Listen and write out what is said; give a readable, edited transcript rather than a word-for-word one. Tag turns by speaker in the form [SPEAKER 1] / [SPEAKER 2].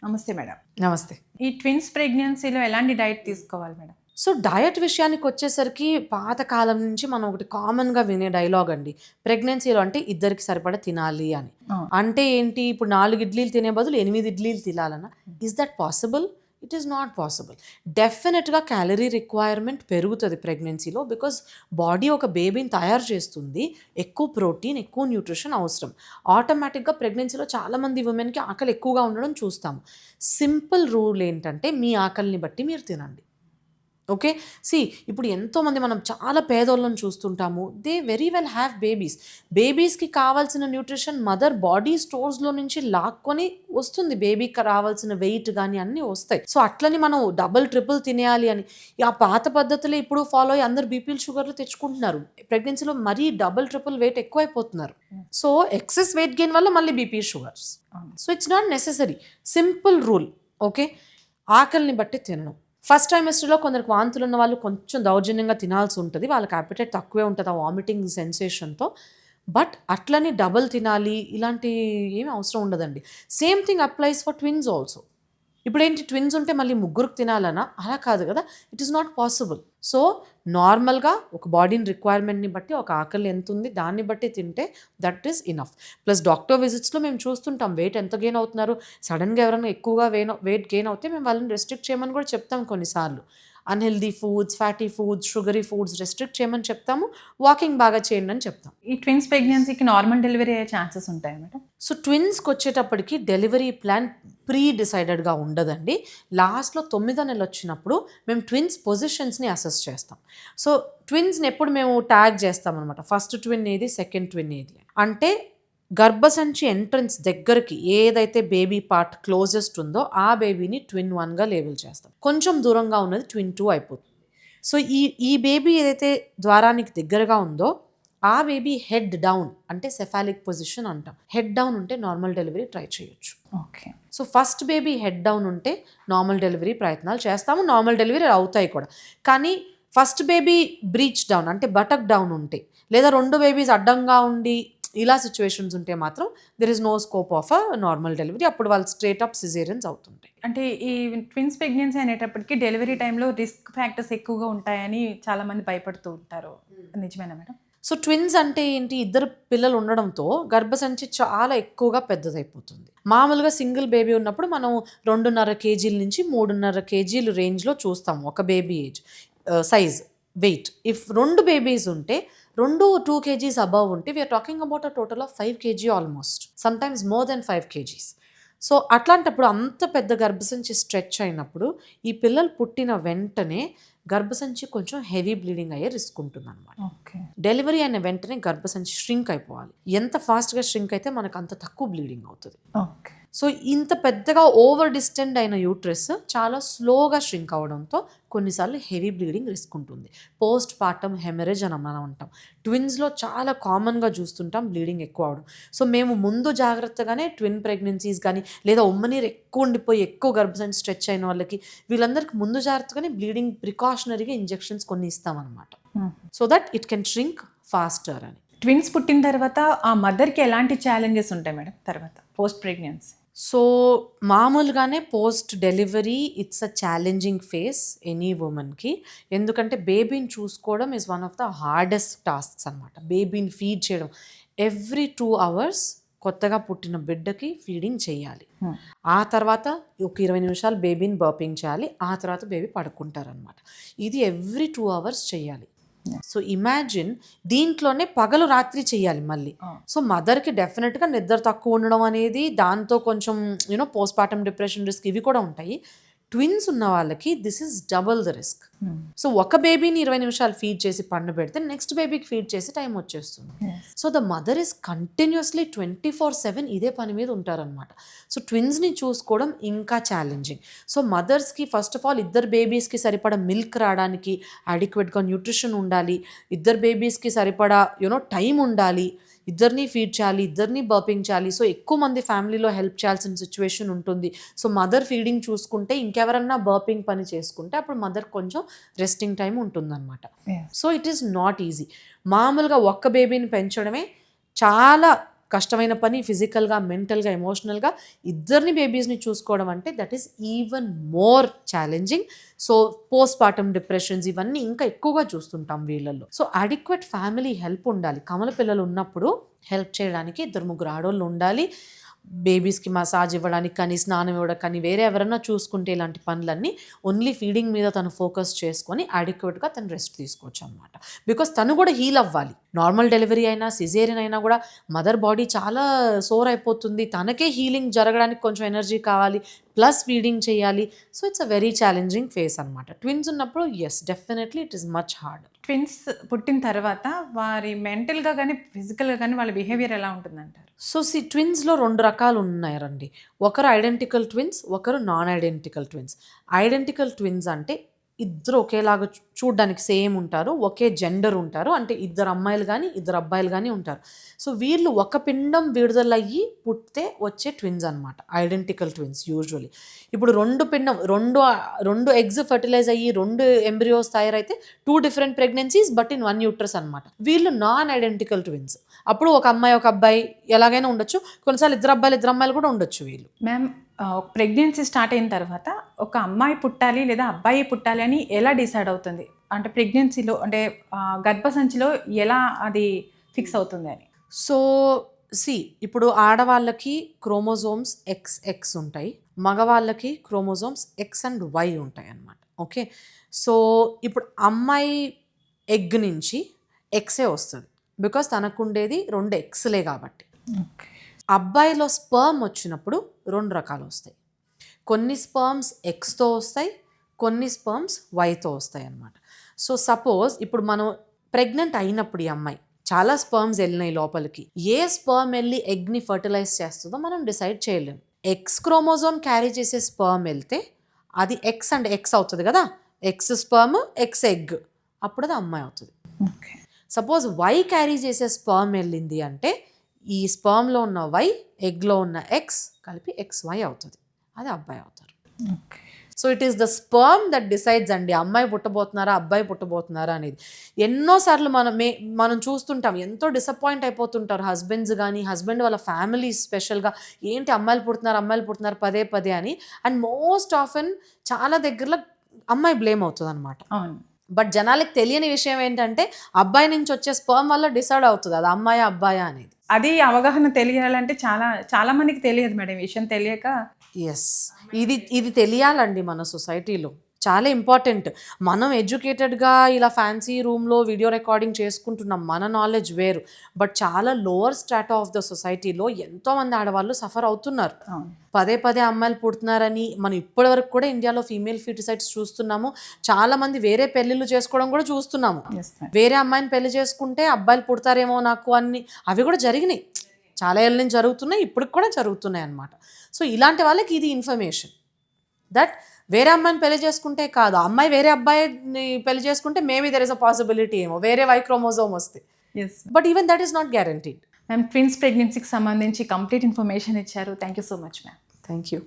[SPEAKER 1] నమస్తే మేడం.
[SPEAKER 2] నమస్తే.
[SPEAKER 1] ఈ ట్విన్స్ ప్రెగ్నెన్సీలో ఎలాంటి డైట్ తీసుకోవాలి మేడం?
[SPEAKER 2] సో, డయట్ విషయానికొచ్చేసరికి పాత కాలం నుంచి మనం ఒకటి కామన్‌గా వినే డైలాగ్ అండి. ప్రెగ్నెన్సీలో అంటే ఇద్దరికి సరిపడా తినాలి అని.
[SPEAKER 1] అవును.
[SPEAKER 2] అంటే ఏంటి, ఇప్పుడు 4 ఇడ్లీలు తినే బదులు 8 ఇడ్లీలు తినాలనా? Is that possible? It is not possible. డెఫినిట్‌గా క్యాలరీ రిక్వైర్మెంట్ పెరుగుతది ప్రెగ్నెన్సీలో. బికాజ్ బాడీ ఒక బేబీని తయారు చేస్తుంది. ఎక్కువ ప్రోటీన్, ఎక్కువ న్యూట్రిషన్ అవసరం. ఆటోమేటిక్‌గా ప్రెగ్నెన్సీలో చాలామంది వుమెన్‌కి ఆకలి ఎక్కువగా ఉండడం చూస్తాము. సింపుల్ రూల్ ఏంటంటే, మీ ఆకలిని బట్టి మీరు తినండి. ఓకే. ఇప్పుడు ఎంతోమంది మనం చాలా పేదోళ్ళని చూస్తుంటాము. They very well have babies. బేబీస్‌కి కావాల్సిన న్యూట్రిషన్ మదర్ బాడీ స్టోర్స్‌లో నుంచి లాక్కొని వస్తుంది. బేబీకి రావాల్సిన వెయిట్ గాని అన్నీ వస్తాయి. సో, అట్లని మనం డబుల్, ట్రిపుల్ తినేయాలి అని ఆ పాత పద్ధతులే ఇప్పుడు ఫాలో అయ్యి అందరూ బీపీలు, షుగర్‌లు తెచ్చుకుంటున్నారు. ప్రెగ్నెన్సీలో మరీ డబుల్, ట్రిపుల్ వెయిట్ ఎక్కువైపోతున్నారు. సో, ఎక్సెస్ వెయిట్ గెయిన్ వల్ల మళ్ళీ బీపీ, షుగర్స్.
[SPEAKER 1] అవును.
[SPEAKER 2] So, it's not necessary. Simple rule. Okay. ఆకలిని బట్టి తినడం. ఫస్ట్ ట్రైమెస్టర్‌లో కొందరికి వాంతులున్న వాళ్ళు కొంచెం దౌర్జన్యంగా తినాల్సి ఉంటది. వాళ్ళకి అపెటైట్ తక్కువే ఉంటది. ఆ వామిటింగ్ సెన్సేషన్‌తో. బట్ అట్లని డబుల్ తినాలి ఇలాంటి ఏమి అవసరం ఉండదండి. Same thing applies for twins also. ఇప్పుడేంటి ట్విన్స్ ఉంటే మళ్ళీ ముగ్గురికి తినాలనా? అలా కాదు గదా! It is not possible. So, నార్మల్‌గా ఒక బాడీని రిక్వైర్మెంట్‌ని బట్టి ఒక ఆకలి ఎంతుంది దాన్ని బట్టి తింటే that is enough. Plus doctor విజిట్స్‌లో మేము చూస్తుంటాం వెయిట్ ఎంత గెయిన్ అవుతున్నారు. సడెన్‌గా ఎవరైనా ఎక్కువగా వెయిట్ గెయిన్ అవుతే మేము వాళ్ళని రెస్ట్రిక్ట్ చేయమని కూడా చెప్తాం కొన్నిసార్లు. Unhealthy foods, fatty foods, sugary foods restrict చేయమని చెప్తాము. వాకింగ్ బాగా చేయండి అని చెప్తాం.
[SPEAKER 1] ఈ ట్విన్స్ ప్రెగ్నెన్సీకి నార్మల్ డెలివరీ అయ్యే ఛాన్సెస్ ఉంటాయా మేడం?
[SPEAKER 2] సో, ట్విన్స్‌కొచ్చేటప్పటికి డెలివరీ ప్లాన్ ప్రీ డిసైడెడ్‌గా ఉండదండి. లాస్ట్‌లో 9వ నెల వచ్చినప్పుడు మేము ట్విన్స్ పొజిషన్స్‌ని అసెస్ చేస్తాం. సో, ట్విన్స్‌ని ఎప్పుడు మేము ట్యాగ్ చేస్తామనమాట. ఫస్ట్ ట్విన్ ఏది, సెకండ్ ట్విన్ ఏది అని. అంటే గర్భసంచి ఎంట్రన్స్ దగ్గరికి ఏదైతే బేబీ పార్ట్ క్లోజెస్ట్ ఉందో ఆ బేబీని ట్విన్ 1గా లేబుల్ చేస్తాం. కొంచెం దూరంగా ఉన్నది ట్విన్ 2 అయిపోతుంది. సో, ఈ బేబీ ఏదైతే ద్వారానికి దగ్గరగా ఉందో ఆ బేబీ హెడ్ డౌన్ అంటే సెఫాలిక్ పొజిషన్ అంటాం. హెడ్ డౌన్ ఉంటే నార్మల్ డెలివరీ ట్రై చేయొచ్చు.
[SPEAKER 1] Okay.
[SPEAKER 2] So, first baby head down ఉంటే నార్మల్ డెలివరీ ప్రయత్నాలు చేస్తాము. నార్మల్ డెలివరీ అవుతాయి కూడా. కానీ ఫస్ట్ బేబీ బ్రీచ్ డౌన్ అంటే బటక్ డౌన్ ఉంటే లేదా 2 బేబీస్ అడ్డంగా ఉండి ఇలా సిట్యుయేషన్స్ ఉంటే మాత్రం there is no scope of a normal delivery. అప్పుడు వాళ్ళు స్ట్రెయిట్ అప్ సిజేరియన్స్ అవుతుంటాయి.
[SPEAKER 1] అంటే ఈ ట్విన్స్ ప్రెగ్నెన్సీ అనేటప్పటికి డెలివరీ టైంలో రిస్క్ ఫ్యాక్టర్స్ ఎక్కువగా ఉంటాయని చాలామంది భయపడుతూ ఉంటారు. నిజమేనా మేడం?
[SPEAKER 2] సో, ట్విన్స్ అంటే ఏంటి? ఇద్దరు పిల్లలు ఉండడంతో గర్భసంచి చాలా ఎక్కువగా పెద్దదైపోతుంది. మామూలుగా సింగిల్ బేబీ ఉన్నప్పుడు మనం 2.5 కేజీల నుంచి 3.5 కేజీలు రేంజ్‌లో చూస్తాము ఒక baby size, weight. If 2 babies ఉంటే 2 కేజీస్ అబోవ్ ఉంటే we are talking about a total of 5 KG almost. Sometimes more than 5 KGs. So, అట్లాంటప్పుడు అంత పెద్ద గర్భసంచి స్ట్రెచ్ అయినప్పుడు ఈ పిల్లలు పుట్టిన వెంటనే గర్భసంచి కొంచెం హెవీ బ్లీడింగ్ అయ్యే రిస్క్ ఉంటుందన్నమాట.
[SPEAKER 1] ఓకే.
[SPEAKER 2] డెలివరీ అయిన వెంటనే గర్భసంచి ష్రింక్ అయిపోవాలి. ఎంత ఫాస్ట్‌గా ష్రింక్ అయితే మనకు అంత తక్కువ బ్లీడింగ్ అవుతది.
[SPEAKER 1] ఓకే.
[SPEAKER 2] సో, ఇంత పెద్దగా ఓవర్ డిస్టెండ్ అయిన యూట్రస్ చాలా స్లోగా ష్రింక్ అవ్వడంతో కొన్నిసార్లు హెవీ బ్లీడింగ్ రిస్క్ ఉంటుంది. పోస్ట్ పార్టమ్ హెమరేజ్ అని మనం అంటాం. ట్విన్స్‌లో చాలా కామన్‌గా చూస్తుంటాం బ్లీడింగ్ ఎక్కువ అవ్వడం. సో, మేము ముందు జాగ్రత్తగానే ట్విన్ ప్రెగ్నెన్సీస్ గానీ లేదా ఉమ్మనీరు ఎక్కువ ఉండిపోయి ఎక్కువ గర్భసంచి స్ట్రెచ్ అయిన వాళ్ళకి వీళ్ళందరికీ ముందు జాగ్రత్తగానే బ్లీడింగ్ ప్రికాషనరీగా ఇంజెక్షన్స్ కొన్ని ఇస్తామన్నమాట. So that it can shrink faster అని.
[SPEAKER 1] ట్విన్స్ పుట్టిన తర్వాత ఆ మదర్‌కి ఎలాంటి ఛాలెంజెస్ ఉంటాయి మేడం తర్వాత పోస్ట్ ప్రెగ్నెన్సీ?
[SPEAKER 2] సో, మామూలుగానే post delivery it's a challenging face any వుమన్‌కి. ఎందుకంటే బేబీని చూసుకోవడం is one of the hardest tasks అనమాట. బేబీని ఫీడ్ చేయడం. ఎవ్రీ 2 అవర్స్ కొత్తగా పుట్టిన బిడ్డకి ఫీడింగ్ చేయాలి. ఆ తర్వాత ఒక 20 నిమిషాలు బేబీని బర్పింగ్ చేయాలి. ఆ తర్వాత బేబీ పడుకుంటారనమాట. ఇది ఎవ్రీ 2 అవర్స్ చేయాలి. సో, ఇమాజిన్ దీంట్లోనే పగలు రాత్రి చేయాలి మళ్ళీ. సో, మదర్‌కి డెఫినిట్‌గా నిద్ర తక్కువ ఉండడం అనేది దాంతో కొంచెం పోస్ట్ పార్టమ్ డిప్రెషన్ రిస్క్ ఇవి కూడా ఉంటాయి. ట్విన్స్ ఉన్న వాళ్ళకి this is double the risk. So, ఒక బేబీని 20 నిమిషాలు ఫీడ్ చేసి పండబెడితే నెక్స్ట్ బేబీకి ఫీడ్ చేసి టైం వచ్చేస్తుంది. So, the mother is continuously 24/7 ఇదే పని మీద ఉంటారనమాట. సో, ట్విన్స్‌ని చూసుకోవడం ఇంకా ఛాలెంజింగ్. సో, మదర్స్‌కి ఫస్ట్ ఆఫ్ ఆల్ ఇద్దరు బేబీస్‌కి సరిపడా మిల్క్ రావడానికి అడిక్వేట్‌గా న్యూట్రిషన్ ఉండాలి. ఇద్దరు బేబీస్‌కి సరిపడా టైం ఉండాలి. ఇద్దరిని ఫీడ్ చేయాలి, ఇద్దరిని బర్పింగ్ చేయాలి. సో, ఎక్కువ మంది ఫ్యామిలీలో హెల్ప్ చేయాల్సిన సిచ్యువేషన్ ఉంటుంది. సో, మదర్ ఫీడింగ్ చూసుకుంటే ఇంకెవరన్నా బర్పింగ్ పని చేసుకుంటే అప్పుడు మదర్ కొంచెం రెస్టింగ్ టైం ఉంటుందన్నమాట. So, it is not easy. మామూలుగా ఒక్క బేబీని పెంచడమే చాలా కష్టమైన పని ఫిజికల్గా, మెంటల్గా, ఎమోషనల్గా ఇద్దరిని బేబీస్ని చూసుకోవడం అంటే that is even more challenging. So post partum depressions ఇవన్నీ ఇంకా ఎక్కువగా చూస్తుంటాం వీళ్ళల్లో. సో అడిక్వేట్ ఫ్యామిలీ హెల్ప్ ఉండాలి. కమల పిల్లలు ఉన్నప్పుడు హెల్ప్ చేయడానికి 2-3 ఆడోళ్ళు ఉండాలి. బేబీస్కి మసాజ్ ఇవ్వడానికి కానీ, స్నానం ఇవ్వడానికి కానీ, వేరే ఎవరైనా చూసుకుంటే ఇలాంటి పనులన్నీ ఓన్లీ ఫీడింగ్ మీద తను ఫోకస్ చేసుకొని అడిక్వేట్గా తను రెస్ట్ తీసుకోవచ్చు అనమాట. బికాస్ తను కూడా హీల్ అవ్వాలి. నార్మల్ డెలివరీ అయినా సిజేరియన్ అయినా కూడా మదర్ బాడీ చాలా సోర్ అయిపోతుంది. తనకే హీలింగ్ జరగడానికి కొంచెం ఎనర్జీ కావాలి, ప్లస్ ఫీడింగ్ చేయాలి. So it's a very challenging phase అనమాట. ట్విన్స్ ఉన్నప్పుడు yes definitely it is much hard.
[SPEAKER 1] Twins పుట్టిన తర్వాత వారి మెంటల్గా కానీ ఫిజికల్గా కానీ వాళ్ళ బిహేవియర్ ఎలా ఉంటుందంటారు?
[SPEAKER 2] సో ట్విన్స్లో 2 రకాలు ఉన్నారండి. ఒకరు ఐడెంటికల్ ట్విన్స్, ఒకరు non identical twins. Identical twins అంటే ఇద్దరు ఒకేలాగా చూడ్డానికి సేమ్ ఉంటారు, ఒకే జెండర్ ఉంటారు. అంటే 2 అమ్మాయిలు కానీ 2 అబ్బాయిలు కానీ ఉంటారు. సో వీళ్ళు ఒక పిండం విడుదలయ్యి పుట్టితే వచ్చే ట్విన్స్ అనమాట ఐడెంటికల్ ట్విన్స్ యూజువలీ. ఇప్పుడు 2 ఎగ్స్ ఫర్టిలైజ్ అయ్యి 2 ఎంబ్రియోస్ తయారైతే 2 different pregnancies but in 1 uterus అనమాట. వీళ్ళు నాన్ ఐడెంటికల్ ట్విన్స్. అప్పుడు ఒక అమ్మాయి ఒక అబ్బాయి ఎలాగైనా ఉండొచ్చు, కొన్నిసార్లు 2 అబ్బాయిలు కూడా ఉండొచ్చు వీళ్ళు.
[SPEAKER 1] మ్యామ్, ప్రెగ్నెన్సీ స్టార్ట్ అయిన తర్వాత ఒక అమ్మాయి పుట్టాలి లేదా అబ్బాయి పుట్టాలి అని ఎలా డిసైడ్ అవుతుంది? అంటే ప్రెగ్నెన్సీలో అంటే గర్భసంచిలో ఎలా అది ఫిక్స్ అవుతుంది అని?
[SPEAKER 2] సో ఇప్పుడు ఆడవాళ్ళకి క్రోమోజోమ్స్ XX ఉంటాయి, మగవాళ్ళకి క్రోమోజోమ్స్ X అండ్ Y ఉంటాయి అన్నమాట. ఓకే, సో ఇప్పుడు అమ్మాయి ఎగ్ నుంచి ఎక్సే వస్తుంది, బికాస్ తనకుండేది 2 ఎక్స్లే కాబట్టి. అబ్బాయిలో స్పర్మ్ వచ్చినప్పుడు 2 రకాలు వస్తాయి. కొన్ని స్పర్మ్స్ Xతో వస్తాయి, కొన్ని స్పర్మ్స్ Yతో వస్తాయి అన్నమాట. సో సపోజ్ ఇప్పుడు మనం ప్రెగ్నెంట్ అయినప్పుడు ఈ అమ్మాయి చాలా స్పర్మ్స్ వెళ్ళినాయి లోపలికి, ఏ స్పర్మ్ వెళ్ళి ఎగ్ని ఫర్టిలైజ్ చేస్తుందో మనం డిసైడ్ చేయలేము. X క్రోమోజోమ్ క్యారీ చేసే స్పర్మ్ వెళ్తే అది X అండ్ X అవుతుంది కదా, X స్పర్మ్ X ఎగ్, అప్పుడు అది అమ్మాయి అవుతుంది. సపోజ్ Y క్యారీ చేసే స్పర్మ్ వెళ్ళింది అంటే ఈ స్పర్మ్లో ఉన్న Y, ఎగ్లో ఉన్న X కలిపి XY అవుతుంది, అది అబ్బాయి అవుతారు. So it is the sperm that decides అండి అమ్మాయి పుట్టబోతున్నారా అబ్బాయి పుట్టబోతున్నారా అనేది. ఎన్నోసార్లు మనం చూస్తుంటాం, ఎంతో డిసప్పాయింట్ అయిపోతుంటారు హస్బెండ్స్ కానీ, హస్బెండ్ వాళ్ళ ఫ్యామిలీ స్పెషల్గా ఏంటి అమ్మాయిలు పుడుతున్నారు పదే అని. అండ్ మోస్ట్ ఆఫెన్ చాలా దగ్గరలో అమ్మాయి బ్లేమ్ అవుతుంది అనమాట. బట్ జనాలకు తెలియని విషయం ఏంటంటే అబ్బాయి నుంచి వచ్చే స్పర్మ్ వల్ల డిసైడ్ అవుతుంది అది అమ్మాయా అబ్బాయా అనేది.
[SPEAKER 1] అది అవగాహన తెలియాలంటే చాలా మందికి తెలియదు మేడం, విషయం తెలియక.
[SPEAKER 2] ఎస్, ఇది తెలియాలండి మన సొసైటీలో, చాలా ఇంపార్టెంట్. మనం ఎడ్యుకేటెడ్గా ఇలా ఫ్యాన్సీ రూమ్లో వీడియో రికార్డింగ్ చేసుకుంటున్నాం, మన నాలెడ్జ్ వేరు. బట్ చాలా లోవర్ స్ట్రాటా ఆఫ్ ద సొసైటీలో ఎంతోమంది ఆడవాళ్ళు సఫర్ అవుతున్నారు. పదే అమ్మాయిలు పుడుతున్నారని మనం ఇప్పటి వరకు కూడా ఇండియాలో ఫీమేల్ ఫీటిసైడ్స్ చూస్తున్నాము. చాలా మంది వేరే పెళ్ళిళ్ళు చేసుకోవడం కూడా చూస్తున్నాము. వేరే అమ్మాయిని పెళ్లి చేసుకుంటే అబ్బాయిలు పుడతారేమో నాకు అని, అవి కూడా జరిగినాయి, చాలా ఏళ్ళ నుంచి జరుగుతున్నాయి, ఇప్పటికి కూడా జరుగుతున్నాయి అన్నమాట. సో ఇలాంటి వాళ్ళకి ఇది ఇన్ఫర్మేషన్ దట్ వేరే అమ్మాయిని పెళ్లి చేసుకుంటే కాదు, అమ్మాయి వేరే అబ్బాయిని పెళ్లి చేసుకుంటే maybe there is a possibility ఏమో వేరే Y క్రోమోజోమ్ వస్తే. But even that is not guaranteed.
[SPEAKER 1] Ma'am, twins ప్రెగ్నెన్సీకి సంబంధించి కంప్లీట్ ఇన్ఫర్మేషన్ ఇచ్చారు. Thank you so much ma'am.
[SPEAKER 2] Thank you.